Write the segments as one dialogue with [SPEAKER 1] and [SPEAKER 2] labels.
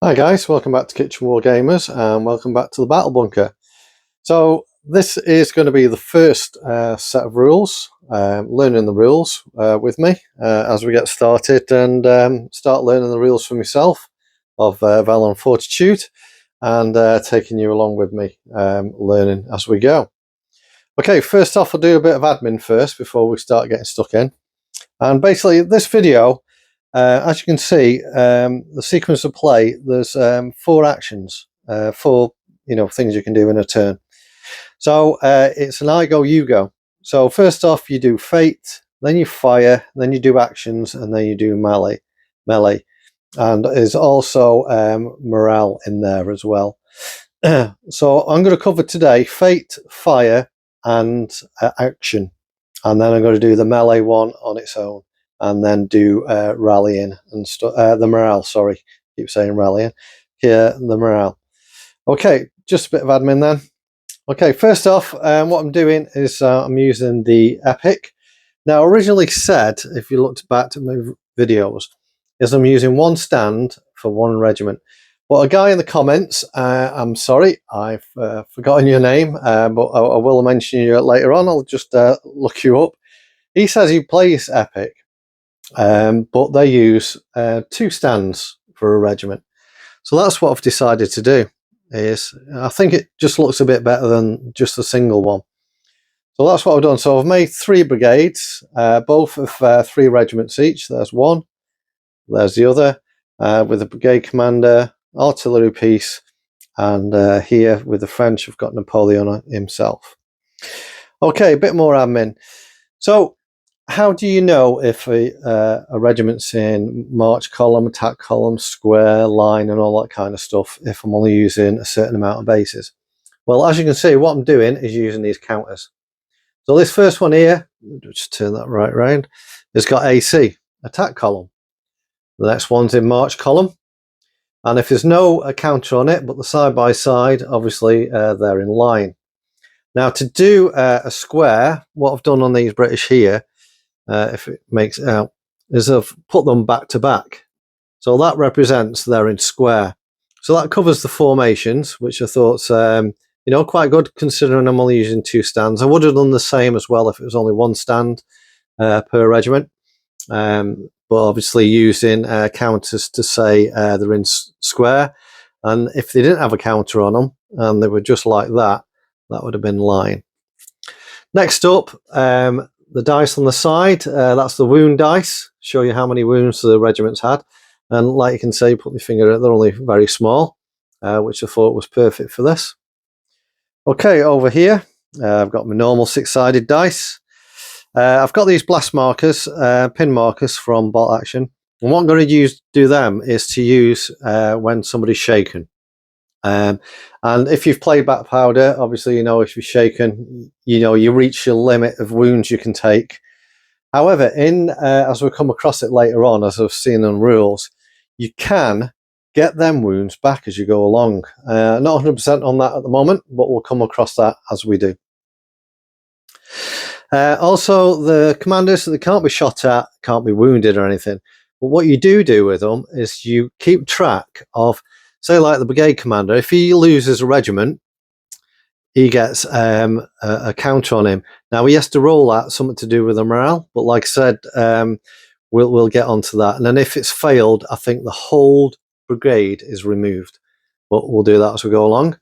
[SPEAKER 1] Hi guys, welcome back to Kitchen War Gamers and welcome back to the Battle Bunker. So this is going to be the first set of rules, learning the rules with me as we get started and start learning the rules for myself of Valour and Fortitude and taking you along with me learning as we go. Okay, first off I'll do a bit of admin first before we start getting stuck in. And basically this video, as you can see, the sequence of play, there's 4 actions, 4 things you can do in a turn. So it's an I go, you go. So first off you do fate, then you fire, then you do actions, and then you do melee. And there's also morale in there as well. So I'm going to cover today fate, fire, and action, and then I'm going to do the melee one on its own, and then do rallying and the morale. Sorry, keep saying rallying. Here, the morale. Okay, just a bit of admin then. Okay, first off, what I'm doing is I'm using the epic. Now, originally said, if you looked back to my videos, is I'm using 1 stand for 1 regiment. But a guy in the comments, I'm sorry, I've forgotten your name, but I will mention you later on. I'll just look you up. He says he plays epic, but they use 2 stands for a regiment. So that's what I've decided to do. I think it just looks a bit better than just a single one. So that's what I've done. So I've made 3 brigades, both of 3 regiments each. There's one, there's the other, with a brigade commander, artillery piece, and here with the French, I've got Napoleon himself. Okay, a bit more admin. So how do you know if a regiment's in march column, attack column, square, line, and all that kind of stuff if I'm only using a certain amount of bases? Well, as you can see, what I'm doing is using these counters. So this first one here, just turn that right round, it's got AC, attack column. The next one's in march column. And if there's no counter on it, but the side by side, obviously they're in line. Now to do a square, what I've done on these British here, if it makes it out, is I've put them back to back. So that represents they're in square. So that covers the formations, which I thought's quite good considering I'm only using 2 stands. I would have done the same as well if it was only 1 stand per regiment. But obviously using counters to say they're in square, and if they didn't have a counter on them and they were just like that, that would have been line. Next up, the dice on the side, that's the wound dice, show you how many wounds the regiment's had. And like you can see, put my finger in it, they're only very small, which I thought was perfect for this. Okay, over here, I've got my normal 6-sided dice. I've got these blast markers, pin markers from Bolt Action. And what I'm going to do them is to use when somebody's shaken. And if you've played Back Powder, obviously you know if you're shaken, you reach your limit of wounds you can take. However, as we'll come across it later on, as I've seen on rules, you can get them wounds back as you go along. Not 100% on that at the moment, but we'll come across that as we do. Also, the commanders, they can't be shot at, can't be wounded or anything. But what you do with them is you keep track of, say like the brigade commander, if he loses a regiment, he gets a counter on him. Now he has to roll that, something to do with the morale, but like I said, we'll get onto that. And then if it's failed, I think the whole brigade is removed, but we'll do that as we go along.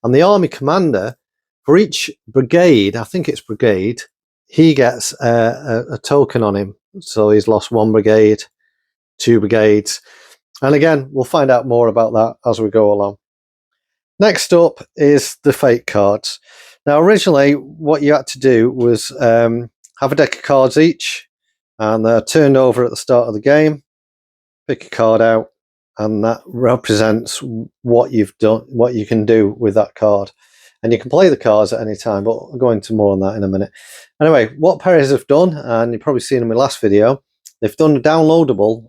[SPEAKER 1] And the army commander, for each brigade, I think it's brigade, he gets a token on him. So he's lost 1 brigade, 2 brigades. And again, we'll find out more about that as we go along. Next up is the fate cards. Now, originally, what you had to do was have a deck of cards each, and they're turned over at the start of the game. Pick a card out, and that represents what you've done, what you can do with that card. And you can play the cards at any time, but I'll go into more on that in a minute. Anyway, what Perry's have done, and you've probably seen in my last video, they've done downloadable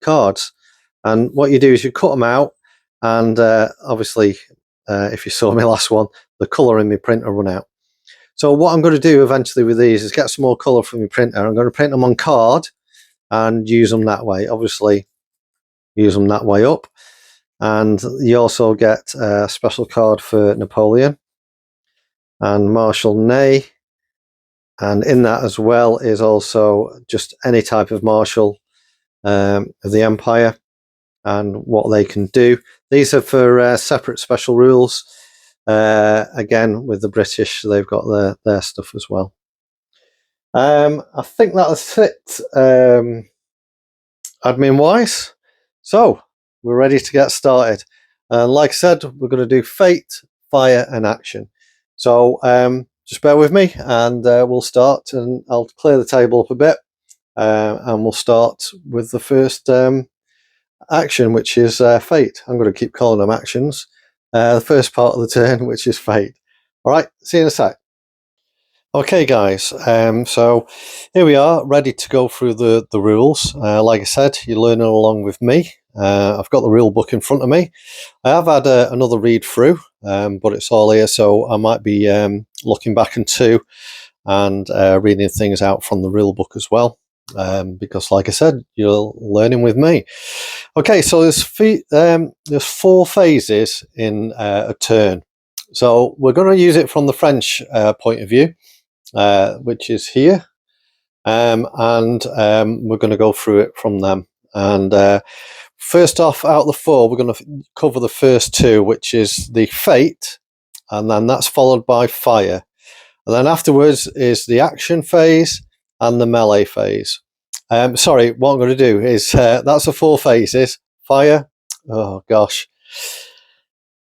[SPEAKER 1] cards. And what you do is you cut them out, and obviously, if you saw my last one, the colour in my printer run out. So what I'm going to do eventually with these is get some more colour from my printer. I'm going to print them on card and use them that way. Obviously, use them that way up. and you also get a special card for Napoleon and Marshal Ney, and in that as well is also just any type of marshal of the Empire and what they can do. These are for separate special rules. Again, with the British, they've got their stuff as well. I think that's it, admin wise. So we're ready to get started. Like I said, we're going to do fate, fire, and action. So just bear with me, and we'll start. And I'll clear the table up a bit, and we'll start with the first action, which is fate. I'm going to keep calling them actions. The first part of the turn, which is fate. All right, see you in a sec. Okay, guys, so here we are, ready to go through the rules. Like I said, you're learning along with me. I've got the rule book in front of me. I have had another read through, but it's all here, so I might be looking back into and reading things out from the rule book as well, because like I said, you're learning with me. Okay, so there's 4 phases in a turn. So we're going to use it from the French point of view, which is here, and we're going to go through it from them. And first off, out of the 4, we're going to cover the first 2, which is the fate, and then that's followed by fire, and then afterwards is the action phase and the melee phase. Sorry, what I'm going to do is that's the 4 phases: fire, oh gosh,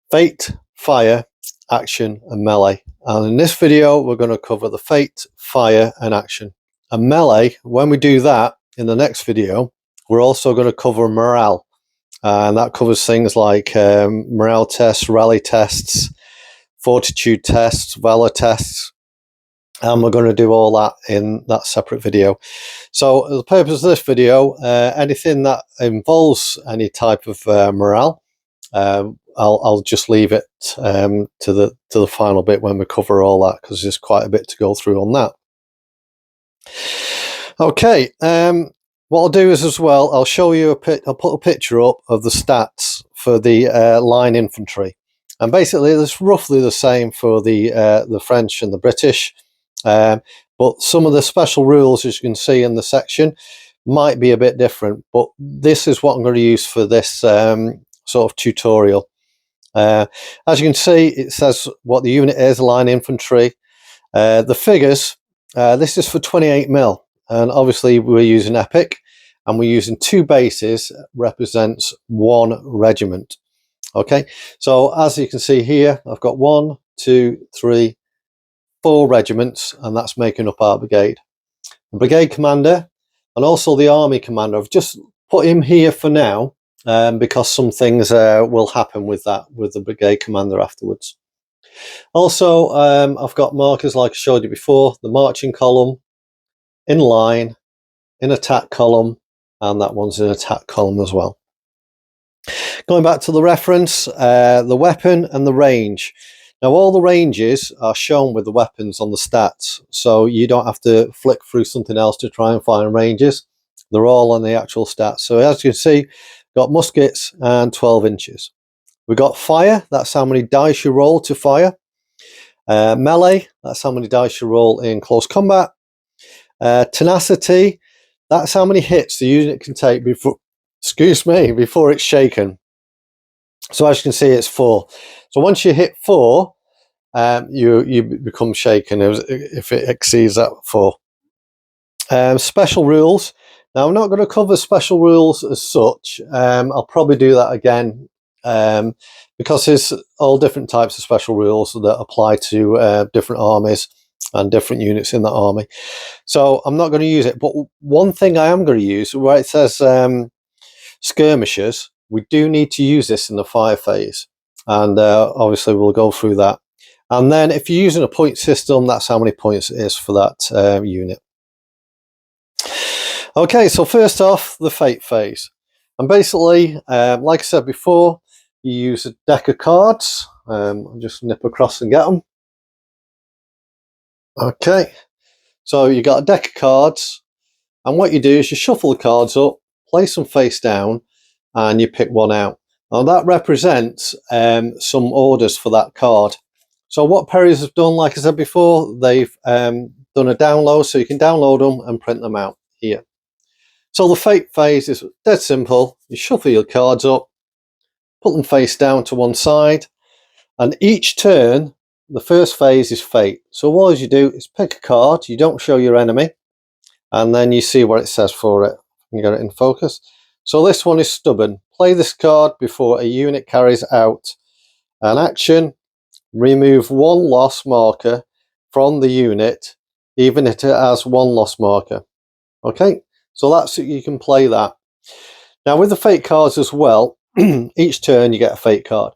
[SPEAKER 1] fate, fire, action, and melee. And in this video, we're going to cover the fate, fire, and action. And melee, when we do that in the next video, we're also going to cover morale. And that covers things like morale tests, rally tests, fortitude tests, valor tests. And we're going to do all that in that separate video. So the purpose of this video, anything that involves any type of morale, I'll just leave it to the final bit when we cover all that, because there's quite a bit to go through on that. Okay, what I'll do is as well, I'll show you I'll put a picture up of the stats for the line infantry, and basically it's roughly the same for the French and the British, but some of the special rules, as you can see in the section, might be a bit different. But this is what I'm going to use for this sort of tutorial. As you can see, it says what the unit is, line infantry. The figures, this is for 28mm, and obviously we're using epic, and we're using 2 bases, represents 1 regiment. Okay, so as you can see here, I've got 1, 2, 3, 4 regiments, and that's making up our brigade. The brigade commander and also the army commander, I've just put him here for now, because some things will happen with the brigade commander afterwards. Also, I've got markers like I showed you before: the marching column, in line, in attack column, and that one's in attack column as well. Going back to the reference, the weapon and the range. Now all the ranges are shown with the weapons on the stats, so you don't have to flick through something else to try and find ranges. They're all on the actual stats. So as you can see, got muskets and 12 inches. We've got fire, that's how many dice you roll to fire. Melee, that's how many dice you roll in close combat. Tenacity, that's how many hits the unit can take before it's shaken. So as you can see, it's 4. So once you hit 4, you become shaken if it exceeds that 4. Special rules. Now I'm not going to cover special rules as such. I'll probably do that again, because there's all different types of special rules that apply to different armies and different units in the army. So I'm not going to use it. But one thing I am going to use, where it says skirmishers, we do need to use this in the fire phase, and obviously we'll go through that. And then if you're using a point system, that's how many points it is for that unit. Okay, so first off, the fate phase. And basically, like I said before, you use a deck of cards. I'll just nip across and get them. Okay, so you got a deck of cards, and what you do is you shuffle the cards up, place them face down, and you pick one out. Now that represents some orders for that card. So what Perry's have done, like I said before, they've done a download, so you can download them and print them out here. So the fate phase is dead simple. You shuffle your cards up, put them face down to one side, and each turn, the first phase is fate. So all you do is pick a card, you don't show your enemy, and then you see what it says for it. You get it in focus. So this one is stubborn. Play this card before a unit carries out an action. Remove one loss marker from the unit, even if it has one loss marker. Okay, so that's, you can play that. Now with the fate cards as well, each turn you get a fate card,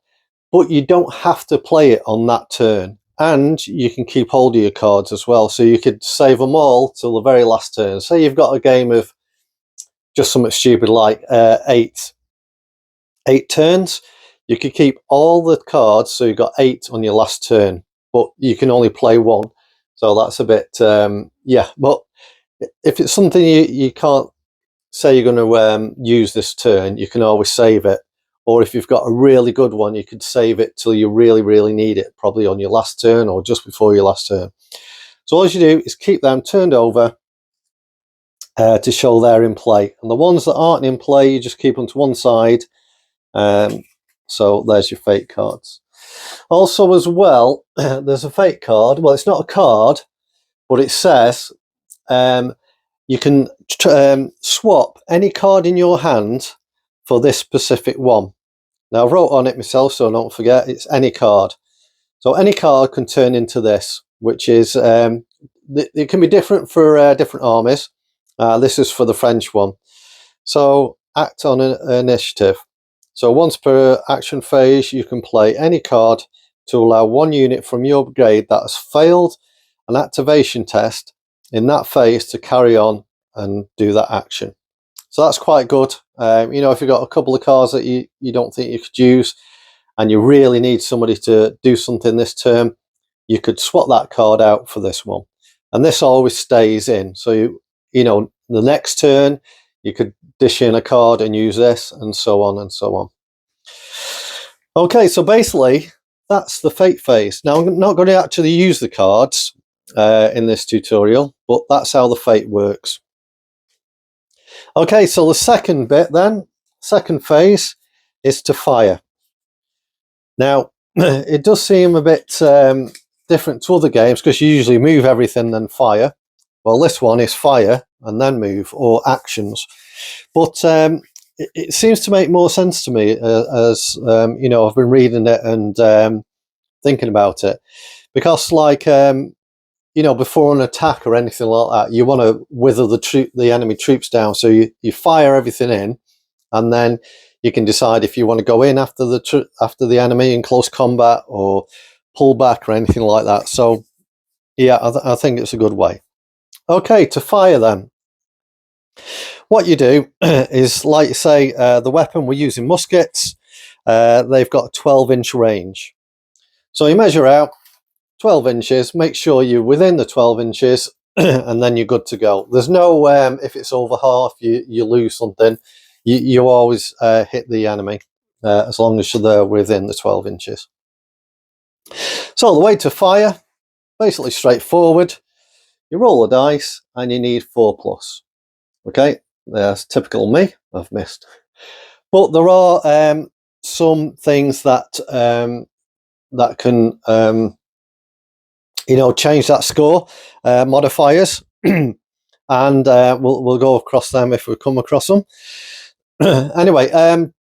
[SPEAKER 1] but you don't have to play it on that turn, and you can keep hold of your cards as well, so you could save them all till the very last turn. Say you've got a game of just something stupid like eight turns, you could keep all the cards, so you've got 8 on your last turn, but you can only play 1. So that's a bit, yeah, but if it's something you can't say you're going to use this turn, you can always save it. Or if you've got a really good one, you could save it till you really, really need it, probably on your last turn or just before your last turn. So all you do is keep them turned over to show they're in play. And the ones that aren't in play, you just keep them to one side. So there's your fate cards. Also as well, there's a fate card. Well, it's not a card, but it says you can swap any card in your hand for this specific one. Now I wrote on it myself, so don't forget, it's any card. So any card can turn into this, which is, it can be different for different armies. This is for the French one. So act on an initiative. So once per action phase, you can play any card to allow one unit from your brigade that has failed an activation test in that phase to carry on and do that action. So that's quite good. You know, if you've got a couple of cards that you don't think you could use and you really need somebody to do something this term, you could swap that card out for this one. And this always stays in. So, you know, the next turn, you could dish in a card and use this, and so on and so on. Okay, so basically, that's the fate phase. Now, I'm not going to actually use the cards in this tutorial, but that's how the fate works. Okay, so the second bit then, second phase, is to fire. Now, it does seem a bit different to other games because you usually move everything then fire. Well, this one is fire and then move, or actions. But it seems to make more sense to me as you know, I've been reading it and thinking about it, because like you know, before an attack or anything like that, you want to wither the enemy troops down. So you fire everything in, and then you can decide if you want to go in after the enemy in close combat or pull back or anything like that. So yeah, I think it's a good way. Okay, to fire then. What you do is, like you say, the weapon, we're using muskets. They've got a 12-inch range. So you measure out 12 inches, make sure you're within the 12 inches, and then you're good to go. There's no, if it's over half, you lose something. You always hit the enemy as long as you're there within the 12 inches. So the way to fire, basically straightforward. You roll the dice and you need 4+. Okay, that's typical me, I've missed. But there are some things that that can you know, change that score, modifiers, and we'll go across them if we come across them. Anyway,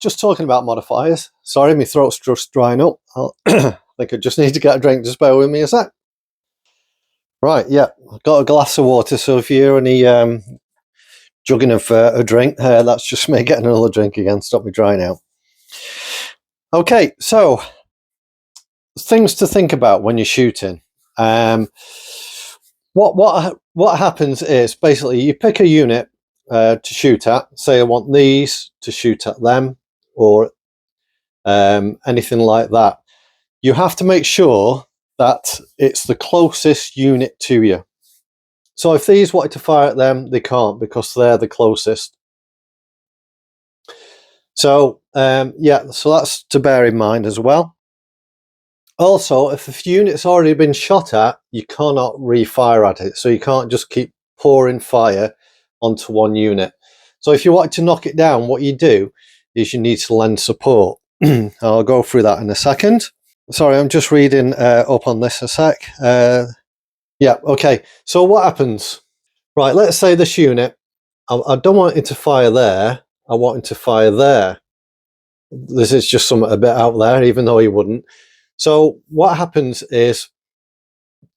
[SPEAKER 1] just talking about modifiers. Sorry, my throat's just drying up. I think I just need to get a drink. Just bear with me a sec. Right, yeah, I've got a glass of water, so if you hear any jugging of a drink, that's just me getting another drink again. Stop me drying out. Okay, so things to think about when you're shooting. What happens is, basically you pick a unit to shoot at. Say I want these to shoot at them, or anything like that. You have to make sure that it's the closest unit to you. So if these wanted to fire at them, they can't, because they're the closest. So yeah, so that's to bear in mind as well. Also, if a unit's already been shot at, you cannot refire at it. So you can't just keep pouring fire onto one unit. So if you want to knock it down, what you do is you need to lend support. I'll go through that in a second. Sorry, I'm just reading up on this a sec. Yeah, okay. So what happens? Right, let's say this unit, I don't want it to fire there. I want it to fire there. This is just something a bit out there, even though he wouldn't. So what happens is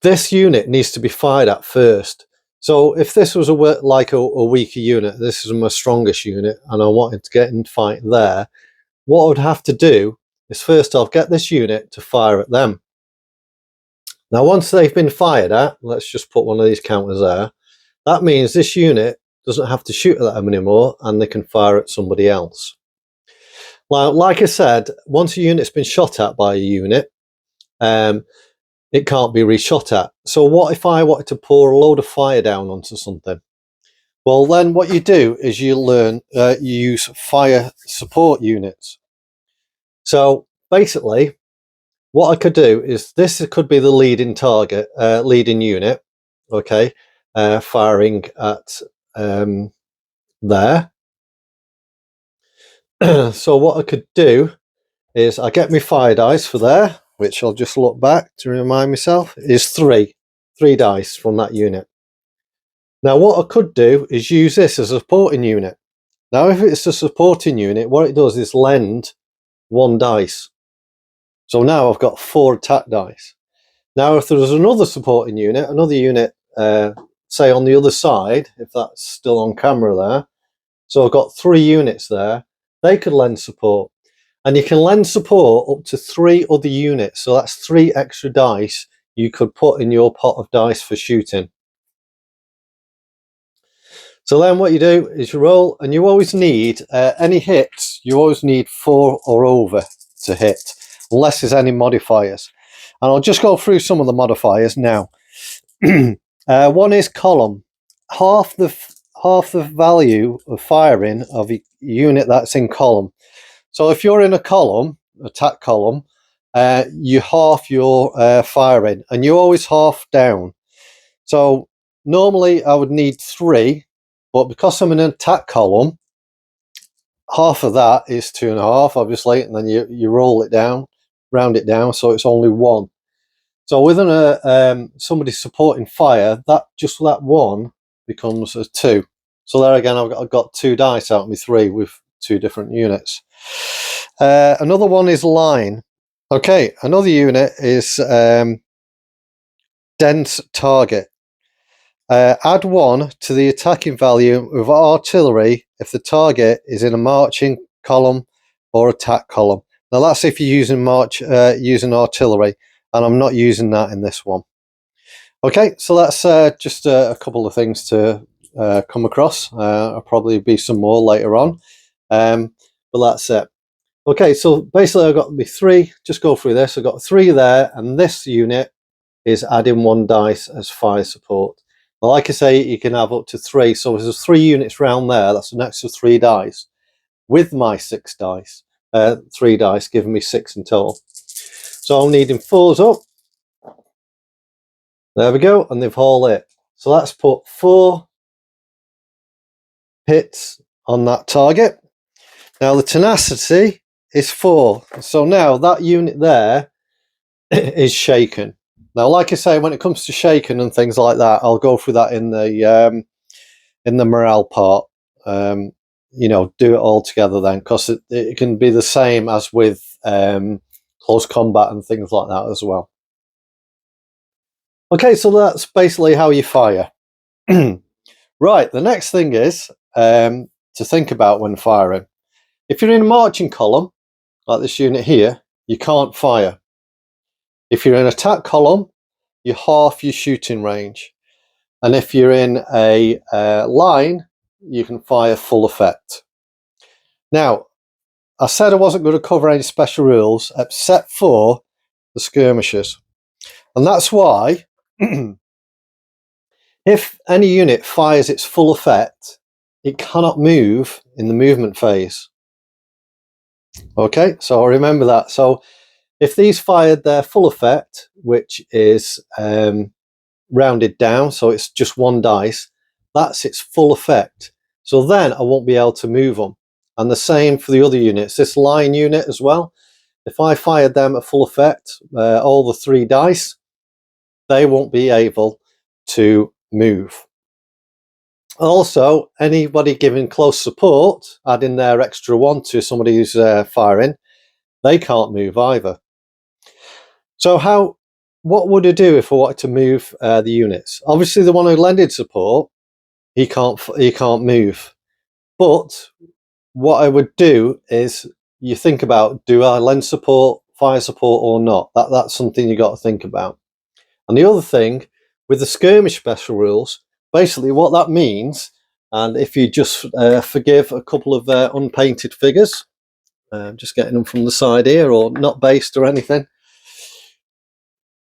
[SPEAKER 1] this unit needs to be fired at first. So if this was a weaker unit, this is my strongest unit, and I wanted to get in fight there, what I would have to do is first off get this unit to fire at them. Now once they've been fired at, let's just put one of these counters there, that means this unit doesn't have to shoot at them anymore and they can fire at somebody else. Now, like I said, once a unit's been shot at by a unit, it can't be reshot at. So what if I wanted to pour a load of fire down onto something? Well, then what you do is you learn, you use fire support units. So basically, what I could do is this could be the leading target, leading unit, okay, firing at there. So what I could do is I get my fire dice for there, which I'll just look back to remind myself, is three dice from that unit. Now what I could do is use this as a supporting unit. Now if it's a supporting unit, what it does is lend one dice. So now I've got 4 attack dice. Now if there was another supporting unit, say on the other side, if that's still on camera there, so I've got 3 units there, they could lend support. And you can lend support up to 3 other units, so that's 3 extra dice you could put in your pot of dice for shooting. So then what you do is you roll, and you always need, any hits, you always need 4 or over to hit, unless there's any modifiers. And I'll just go through some of the modifiers now. One is column. Half the value of firing of a unit that's in column. So if you're in a column, attack column, you half your firing, and you always half down. So normally I would need 3, but because I'm in an attack column, half of that is 2.5, obviously, and then you roll it down, round it down, so it's only 1. So within somebody supporting fire, that 1 becomes a 2. So there again, I've got 2 dice out of my 3 with 2 different units. Another one is line. Okay, another unit is dense target. Add 1 to the attacking value of artillery if the target is in a marching column or attack column. Now that's if you're using artillery, and I'm not using that in this one. Okay, so that's just a couple of things to come across. I'll probably be some more later on, but that's it. Okay, so basically I've got me 3, just go through this, I've got 3 there, and this unit is adding 1 dice as fire support. Well, like I say, you can have up to 3, so if there's 3 units round there, that's an extra 3 dice, with my 6 dice, 3 dice, giving me 6 in total. So I'm needing 4s up, there we go, and they've all hit. So that's put 4 hits on that target. Now the tenacity is 4, so now that unit there is shaken. Now, like I say, when it comes to shaken and things like that, I'll go through that in the morale part. You know, do it all together then, because it can be the same as with close combat and things like that as well. Okay, so that's basically how you fire. Right, the next thing is to think about when firing. If you're in a marching column, like this unit here, you can't fire. If you're in an attack column, you half your shooting range. And if you're in a line, you can fire full effect. Now, I said I wasn't going to cover any special rules except for the skirmishers. And that's why if any unit fires its full effect, it cannot move in the movement phase. Okay, so remember that. So if these fired their full effect, which is rounded down, so it's just one dice, that's its full effect. So then I won't be able to move them. And the same for the other units. This line unit as well, if I fired them at full effect, all the 3 dice, they won't be able to move. Also, anybody giving close support, adding their extra 1 to somebody who's firing, they can't move either. So what would I do if I wanted to move the units? Obviously, the one who lended support, he can't move. But what I would do is you think about, do I lend support, fire support or not? That's something you got to think about. And the other thing with the skirmish special rules, basically what that means, and if you just forgive a couple of unpainted figures, just getting them from the side here, or not based or anything.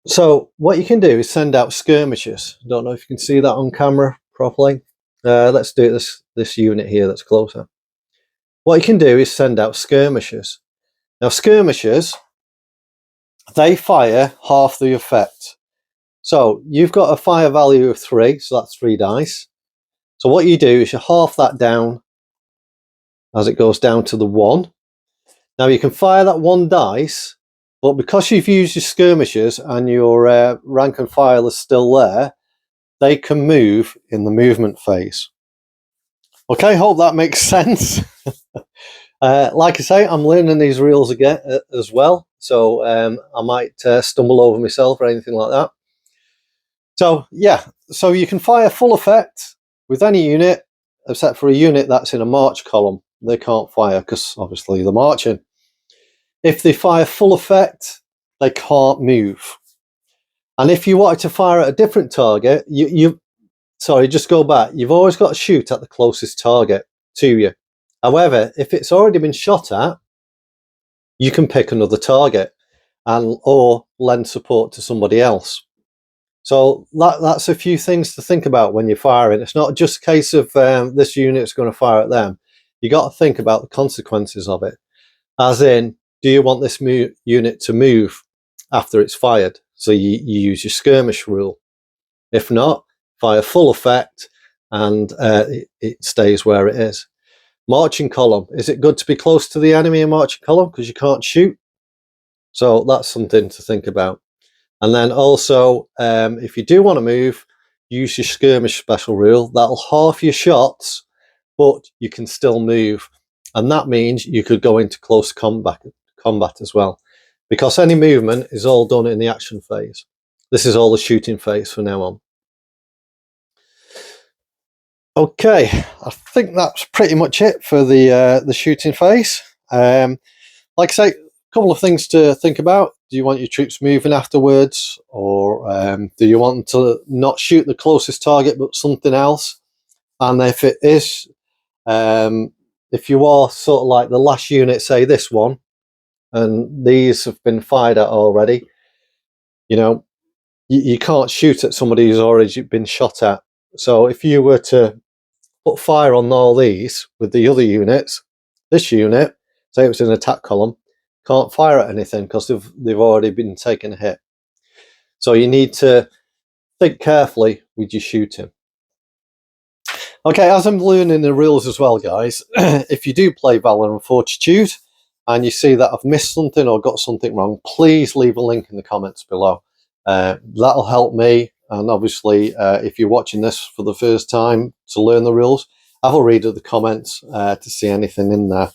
[SPEAKER 1] So what you can do is send out skirmishers. Don't know if you can see that on camera properly. Let's do this unit here that's closer. What you can do is send out skirmishers. Now skirmishers, they fire half the effect. So you've got a fire value of 3, so that's 3 dice. So what you do is you half that down as it goes down to the 1. Now you can fire that 1 dice, but because you've used your skirmishers and your rank and file is still there, they can move in the movement phase. Okay, hope that makes sense. Like I say, I'm learning these rules again as well, so I might stumble over myself or anything like that. So yeah, so you can fire full effect with any unit, except for a unit that's in a march column. They can't fire because obviously they're marching. If they fire full effect, they can't move. And if you wanted to fire at a different target, sorry, just go back. You've always got to shoot at the closest target to you. However, if it's already been shot at, you can pick another target or lend support to somebody else. So that's a few things to think about when you're firing. It's not just a case of this unit's going to fire at them. You got to think about the consequences of it. As in, do you want this unit to move after it's fired? So you use your skirmish rule. If not, fire full effect and it stays where it is. Marching column. Is it good to be close to the enemy in marching column because you can't shoot? So that's something to think about. And then also, if you do want to move, use your skirmish special rule. That'll half your shots, but you can still move. And that means you could go into close combat as well, because any movement is all done in the action phase. This is all the shooting phase from now on. Okay, I think that's pretty much it for the shooting phase. Like I say, a couple of things to think about. Do you want your troops moving afterwards, or do you want them to not shoot the closest target but something else? And if it is, if you are sort of like the last unit, say this one, and these have been fired at already, you can't shoot at somebody who's already been shot at. So if you were to put fire on all these with the other units, this unit, say it was an attack column, can't fire at anything because they've already been taken a hit. So you need to think carefully with your shooting. Okay, as I'm learning the rules as well, guys, if you do play Valour and Fortitude and you see that I've missed something or got something wrong, please leave a link in the comments below. That'll help me. And obviously, if you're watching this for the first time to learn the rules, have a read of the comments to see anything in there.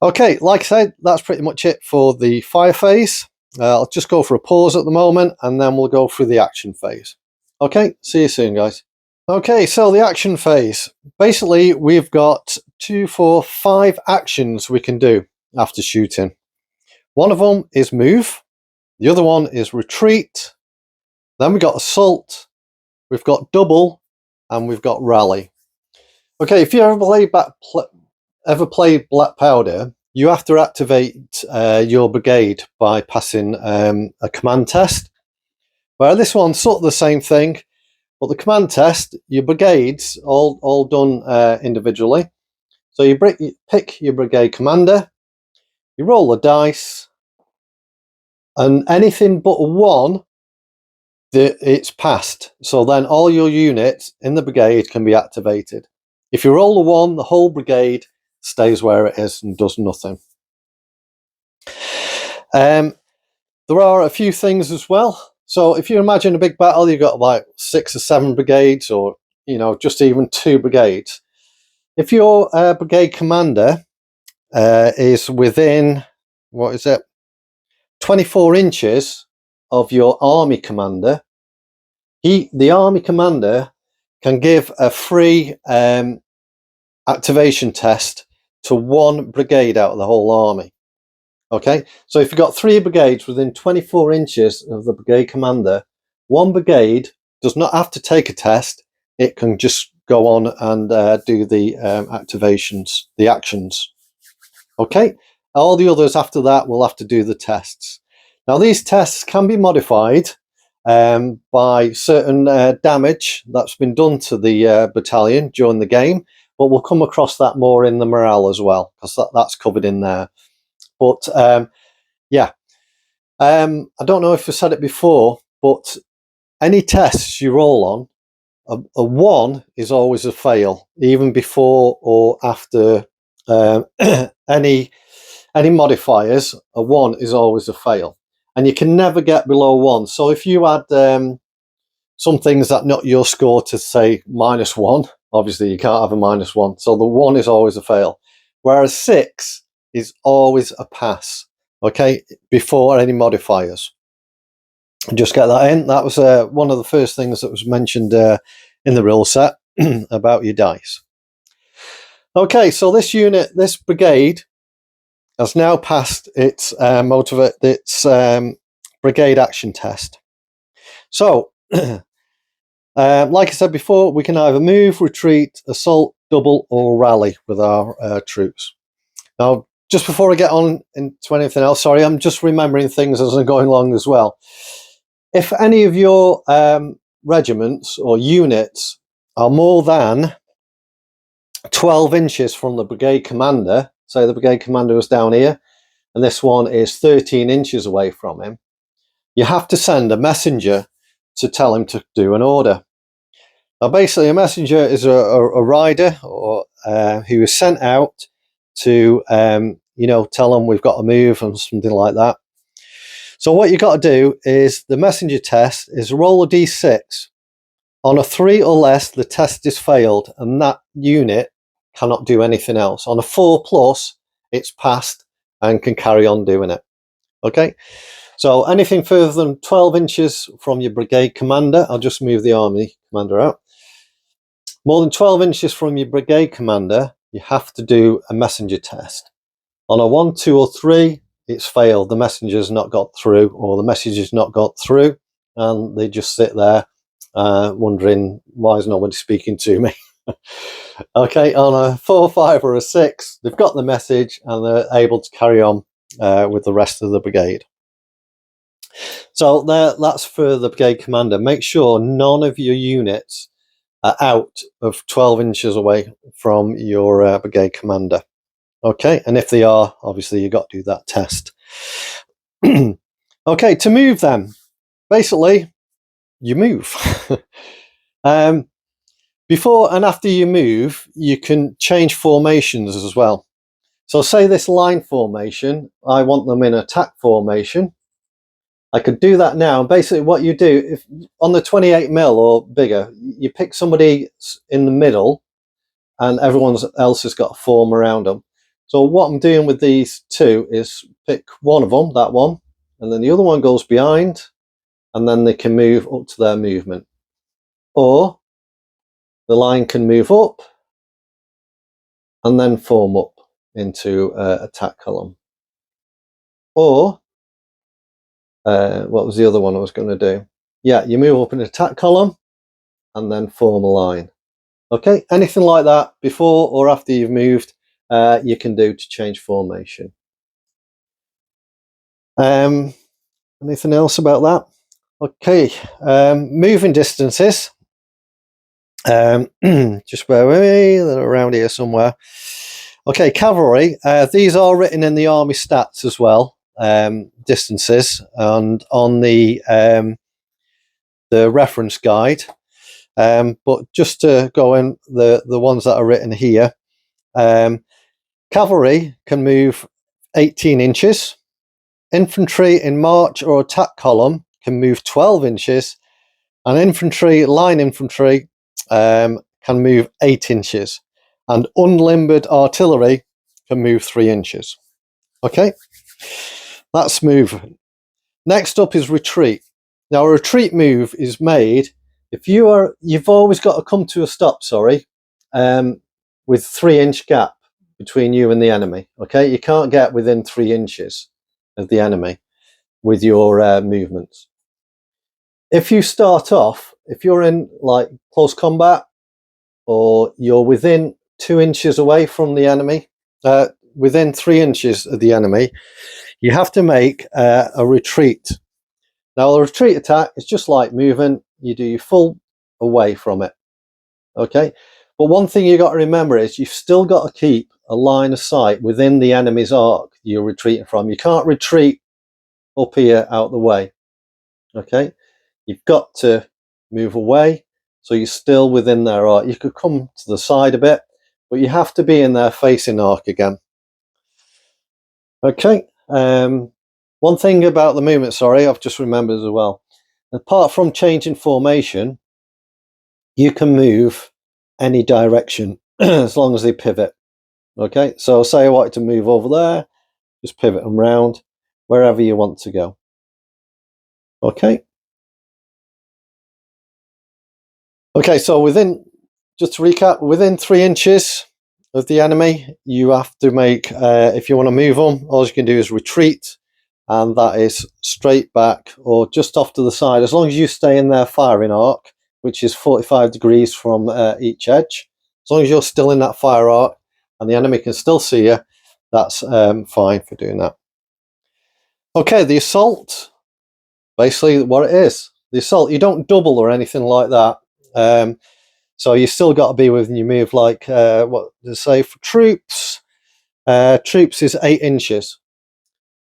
[SPEAKER 1] Okay, like I said, that's pretty much it for the fire phase. I'll just go for a pause at the moment and then we'll go through the action phase. Okay, see you soon, guys. Okay, so the action phase. Basically, we've got 2, 4, 5 actions we can do after shooting. One of them is move. The other one is retreat. Then we've got assault. We've got double. And we've got rally. Okay, if you ever played Black Powder, you have to activate your brigade by passing a command test. Well, this one's sort of the same thing. But the command test, your brigades all done individually. So you pick your brigade commander, you roll the dice, and anything but a 1, it's passed. So then all your units in the brigade can be activated. If you roll a 1, the whole brigade stays where it is and does nothing. There are a few things as well. So if you imagine a big battle, you've got like 6 or 7 brigades, or just even 2 brigades. If your brigade commander is within, 24 inches of your army commander, the army commander can give a free activation test to 1 brigade out of the whole army. Okay, so if you've got 3 brigades within 24 inches of the brigade commander, 1 brigade does not have to take a test. It can just go on and do the activations, the actions. Okay, all the others after that will have to do the tests. Now these tests can be modified by certain damage that's been done to the battalion during the game, but we'll come across that more in the morale as well, because that's covered in there. But yeah, I don't know if I said it before, but any tests you roll on, a 1 is always a fail, even before or after any modifiers. A 1 is always a fail, and you can never get below 1. So if you add some things that knock your score to say -1, obviously you can't have a -1. So the 1 is always a fail, whereas 6 is always a pass. Okay, before any modifiers. Just get that in. That was one of the first things that was mentioned in the rule set about your dice. Okay, so this brigade has now passed its brigade action test. So, like I said before, we can either move, retreat, assault, double, or rally with our troops. Now, just before I get on into anything else, sorry, I'm just remembering things as I'm going along as well. If any of your regiments or units are more than 12 inches from the brigade commander, say the brigade commander was down here, and this one is 13 inches away from him, you have to send a messenger to tell him to do an order. Now, basically, a messenger is a rider or who is sent out to tell them we've got to move and something like that. So what you've got to do is the messenger test is roll a d6. On a 3 or less, the test is failed, and that unit cannot do anything else. On a 4+, it's passed and can carry on doing it. Okay, so anything further than 12 inches from your brigade commander, I'll just move the army commander out. More than 12 inches from your brigade commander, you have to do a messenger test. On a 1, 2, or 3, it's failed. The messenger's not got through, or the message has not got through, and they just sit there wondering, why is nobody speaking to me? Okay, on a 4, 5, or a 6, they've got the message and they're able to carry on with the rest of the brigade. So that's for the brigade commander. Make sure none of your units are out of 12 inches away from your brigade commander. Okay, and if they are, obviously you've got to do that test. Okay, to move them, basically, you move. Before and after you move, you can change formations as well. So say this line formation, I want them in attack formation. I could do that now. Basically what you do, if on the 28mm or bigger, you pick somebody in the middle and everyone else has got a form around them. So what I'm doing with these 2 is pick one of them, that one, and then the other one goes behind, and then they can move up to their movement. Or the line can move up and then form up into attack column. Or, what was the other one I was going to do? Yeah, you move up an attack column and then form a line. Okay, anything like that before or after you've moved, you can do to change formation. Anything else about that? Okay, moving distances. Just bear with me, they're around here somewhere. Okay, cavalry. These are written in the army stats as well, distances, and on the reference guide. But just to go in, the ones that are written here, cavalry can move 18 inches. Infantry in march or attack column can move 12 inches. And line infantry can move 8 inches. And unlimbered artillery can move 3 inches. Okay, that's movement. Next up is retreat. Now, a retreat move is made if you've always got to come to a stop, with 3-inch gap between you and the enemy. Okay, you can't get within 3 inches of the enemy with your movements. If you start off, if you're in like close combat, or you're within 2 inches away from the enemy, within 3 inches of the enemy, you have to make a retreat. Now, the retreat attack is just like moving. You do your full away from it. Okay, but one thing you got to remember is you've still got to keep a line of sight within the enemy's arc you're retreating from. You can't retreat up here out the way. Okay, you've got to move away so you're still within their arc. You could come to the side a bit, but you have to be in their facing arc again. Okay, one thing about the movement, I've just remembered as well. Apart from changing formation, you can move any direction as long as they pivot. Okay, so say I wanted to move over there, just pivot them round wherever you want to go. Okay. Okay, so just to recap, within 3 inches of the enemy, you have to make, if you want to move them, all you can do is retreat, and that is straight back or just off to the side, as long as you stay in their firing arc, which is 45 degrees from each edge. As long as you're still in that fire arc and the enemy can still see you, that's fine for doing that. Okay, the assault, basically what it is. The assault, you don't double or anything like that. So you still got to be within your move, like what they say for troops. Troops is 8 inches.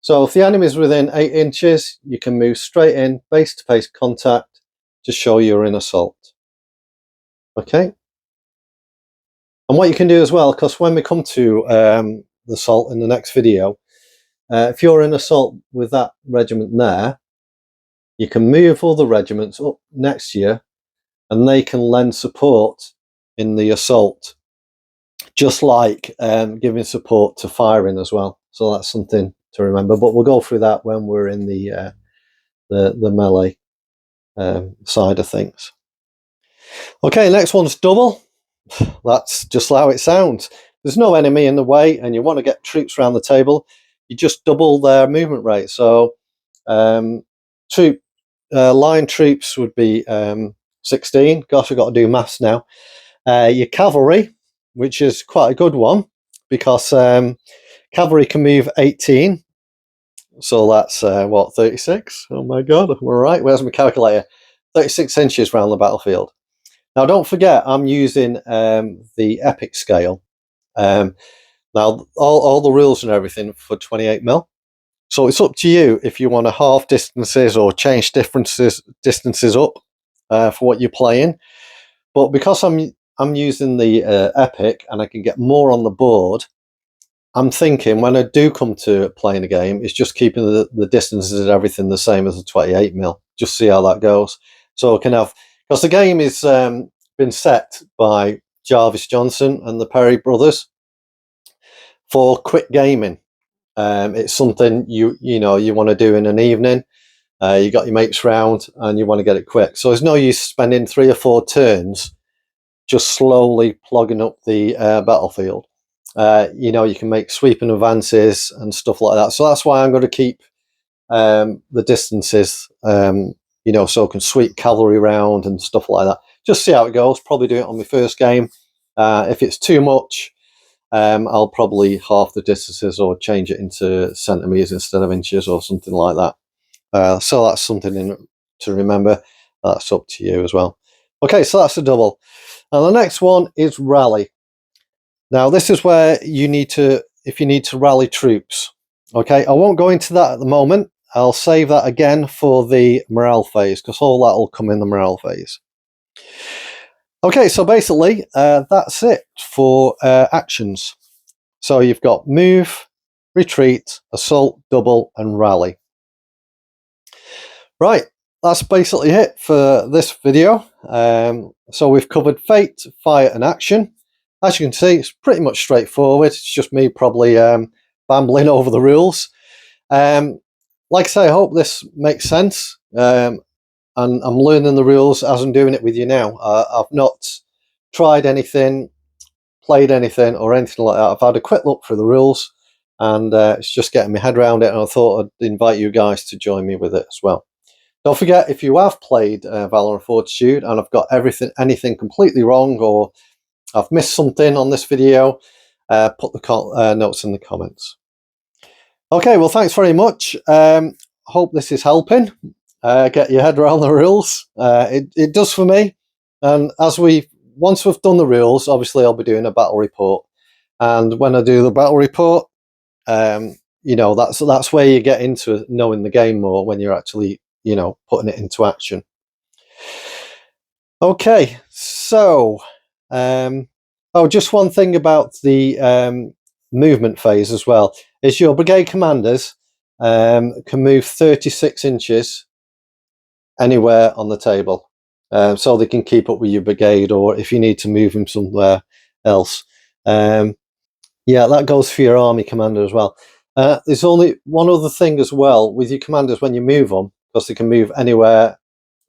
[SPEAKER 1] So if the enemy is within 8 inches, you can move straight in, face-to-face contact, to show you're in assault. Okay. And what you can do as well, because when we come to the assault in the next video, if you're in assault with that regiment there, you can move other regiments up next to you, and they can lend support in the assault, just like giving support to firing as well. So that's something to remember, but we'll go through that when we're in the melee side of things. Okay, next one's double. That's just how it sounds. There's no enemy in the way and you want to get troops around the table, you just double their movement rate. So line troops would be 16. Gosh, I've got to do maths now. Your cavalry, which is quite a good one, because cavalry can move 18. So that's 36? Oh my god, am I right? Where's my calculator? 36 inches around the battlefield. Now, don't forget, I'm using the epic scale. Now, all the rules and everything for 28mm. So it's up to you if you want to halve distances or change distances up for what you're playing. But because I'm using the epic and I can get more on the board, I'm thinking when I do come to playing a game, it's just keeping the distances and everything the same as the 28mm. Just see how that goes. So I can have, because the game is been set by Jarvis Johnson and the Perry brothers for quick gaming. It's something you want to do in an evening. You got your mates round and you want to get it quick. So there's no use spending 3 or 4 turns just slowly plugging up the battlefild. You can make sweeping advances and stuff like that. So that's why I'm going to keep the distances, so I can sweep cavalry round and stuff like that. Just see how it goes. Probably do it on my first game. If it's too much, I'll probably half the distances or change it into centimetres instead of inches or something like that. So that's something to remember. That's up to you as well. Okay, so that's a double. And the next one is rally. Now this is where you need to, if you need to rally troops. Okay, I won't go into that at the moment. I'll save that again for the morale phase, because all that will come in the morale phase. Okay, so basically that's it for actions. So you've got move, retreat, assault, double, and rally. Right, that's basically it for this video. So we've covered fate, fight, and action. As you can see, it's pretty much straightforward. It's just me probably bambling over the rules. Like I say, I hope this makes sense. And I'm learning the rules as I'm doing it with you now. I've not tried anything, played anything, or anything like that. I've had a quick look through the rules, and it's just getting my head around it. And I thought I'd invite you guys to join me with it as well. Don't forget, if you have played Valour and Fortitude and I've got anything completely wrong, or I've missed something on this video, put the notes in the comments. Okay, well, thanks very much. Hope this is helping get your head around the rules. It does for me. And once we've done the rules, obviously I'll be doing a battle report. And when I do the battle report, you know, that's where you get into knowing the game more, when you're actually, you know, putting it into action. Okay, so oh, just one thing about the movement phase as well is your brigade commanders can move 36 inches anywhere on the table, so they can keep up with your brigade, or if you need to move them somewhere else. Yeah, that goes for your army commander as well. There's only one other thing as well with your commanders. When you move them, because they can move anywhere,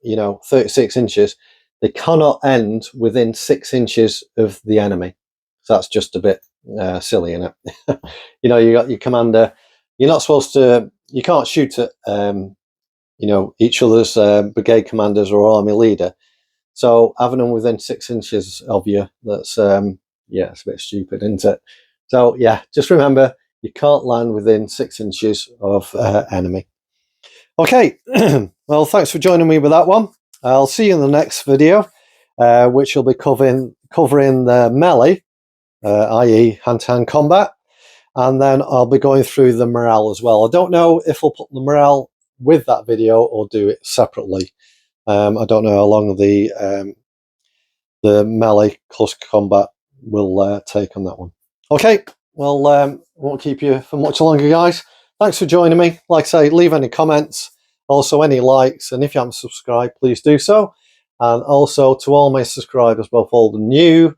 [SPEAKER 1] you know, 36 inches, they cannot end within 6 inches of the enemy. So that's just a bit silly, isn't it? You know, you got your commander, you're not supposed to, you can't shoot at you know, each other's brigade commanders or army leader. So having them within 6 inches of you, that's yeah, it's a bit stupid, isn't it? So yeah, just remember, you can't land within 6 inches of enemy. Okay, well, thanks for joining me with that one. I'll see you in the next video, which will be covering the melee, i.e. hand-to-hand combat, and then I'll be going through the morale as well. I don't know if I'll put the morale with that video or do it separately. I don't know how long the melee close combat will take on that one. Okay, well, won't keep you for much longer, guys. Thanks for joining me. Like I say, leave any comments, also any likes, and if you haven't subscribed, please do so. And also to all my subscribers, both old and new,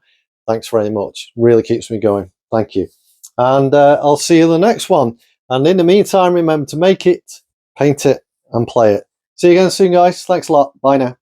[SPEAKER 1] thanks very much. Really keeps me going. Thank you. And I'll see you in the next one. And in the meantime, remember to make it, paint it, and play it. See you again soon, guys. Thanks a lot. Bye now.